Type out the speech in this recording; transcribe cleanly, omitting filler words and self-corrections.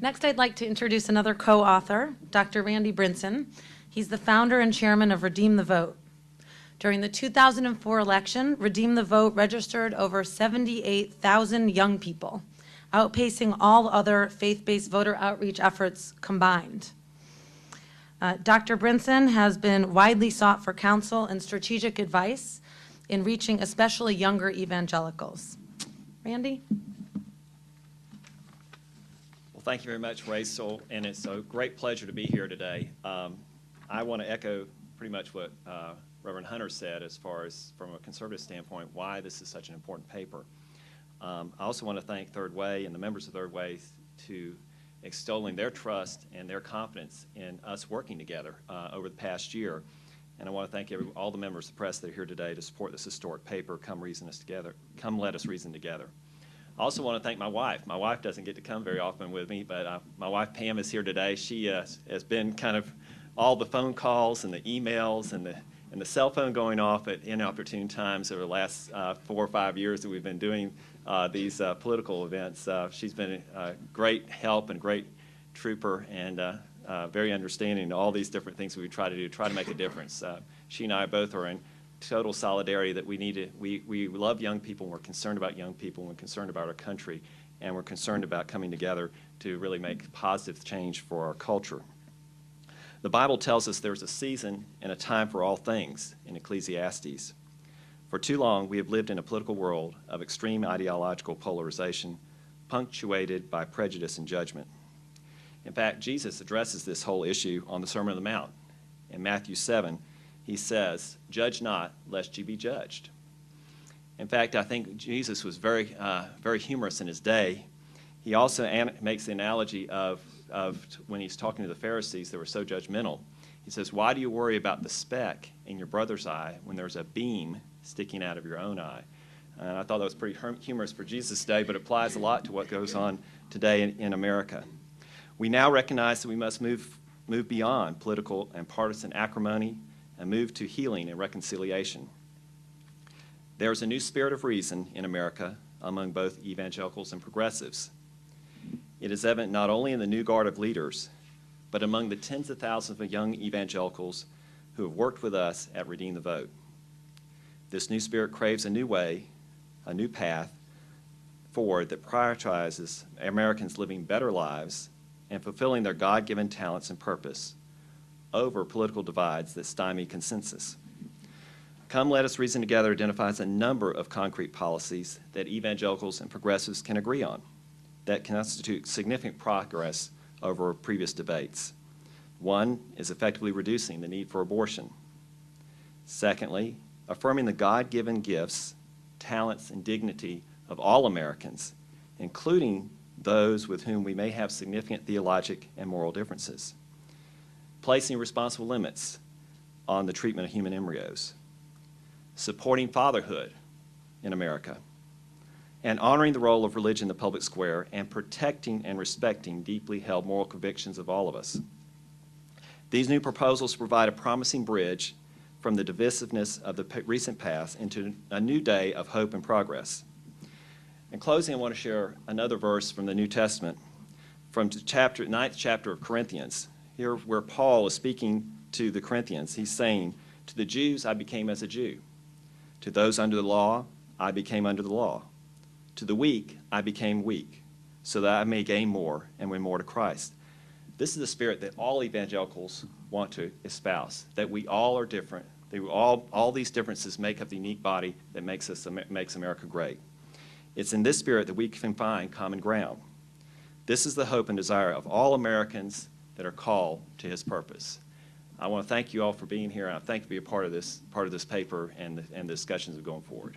Next, I'd like to introduce another co-author, Dr. Randolf Brinson. He's the founder and chairman of Redeem the Vote. During the 2004 election, Redeem the Vote registered over 78,000 young people, outpacing all other faith-based voter outreach efforts combined. Dr. Brinson has been widely sought for counsel and strategic advice in reaching especially younger evangelicals. Randy? Well, thank you very much, Rachel, and it's a great pleasure to be here today. I want to echo pretty much what Reverend Hunter said as far as, from a conservative standpoint, why this is such an important paper. I also want to thank Third Way and the members of Third Way to extolling their trust and their confidence in us working together over the past year. And I want to thank all the members of the press that are here today to support this historic paper, Come Let Us Reason Together. I also want to thank my wife. My wife doesn't get to come very often with me, but my wife Pam is here today. She has been kind of all the phone calls and the emails and the cell phone going off at inopportune times over the last 4 or 5 years that we've been doing these political events. She's been a great help and great trooper and very understanding to all these different things that we try to do, try to make a difference. She and I both are in total solidarity that we love young people, and we're concerned about young people, and we're concerned about our country, and we're concerned about coming together to really make positive change for our culture. The Bible tells us there's a season and a time for all things in Ecclesiastes. For too long, we have lived in a political world of extreme ideological polarization, punctuated by prejudice and judgment. In fact, Jesus addresses this whole issue on the Sermon on the Mount. In Matthew 7, he says, "Judge not, lest ye be judged." In fact, I think Jesus was very humorous in his day. He also makes the analogy of when he's talking to the Pharisees that were so judgmental. He says, "Why do you worry about the speck in your brother's eye when there's a beam sticking out of your own eye?" And I thought that was pretty humorous for Jesus' day, but it applies a lot to what goes on today in America. We now recognize that we must move beyond political and partisan acrimony and move to healing and reconciliation. There is a new spirit of reason in America among both evangelicals and progressives. It is evident not only in the new guard of leaders, but among the tens of thousands of young evangelicals who have worked with us at Redeem the Vote. This new spirit craves a new way, a new path forward that prioritizes Americans living better lives and fulfilling their God-given talents and purpose over political divides that stymie consensus. Come Let Us Reason Together identifies a number of concrete policies that evangelicals and progressives can agree on that constitute significant progress over previous debates. One is effectively reducing the need for abortion. Secondly, affirming the God-given gifts, talents, and dignity of all Americans, including those with whom we may have significant theologic and moral differences. Placing responsible limits on the treatment of human embryos. Supporting fatherhood in America. And honoring the role of religion in the public square and protecting and respecting deeply held moral convictions of all of us. These new proposals provide a promising bridge from the divisiveness of the recent past into a new day of hope and progress. In closing, I want to share another verse from the New Testament, from the 9th chapter of Corinthians. Here where Paul is speaking to the Corinthians, he's saying, "To the Jews I became as a Jew. To those under the law, I became under the law. To the weak, I became weak, so that I may gain more and win more to Christ." This is the spirit that all evangelicals want to espouse, that we all are different, that all these differences make up the unique body that makes America great. It's in this spirit that we can find common ground. This is the hope and desire of all Americans that are called to his purpose. I want to thank you all for being here, and I thank you for being a part of this paper and the discussions that are going forward.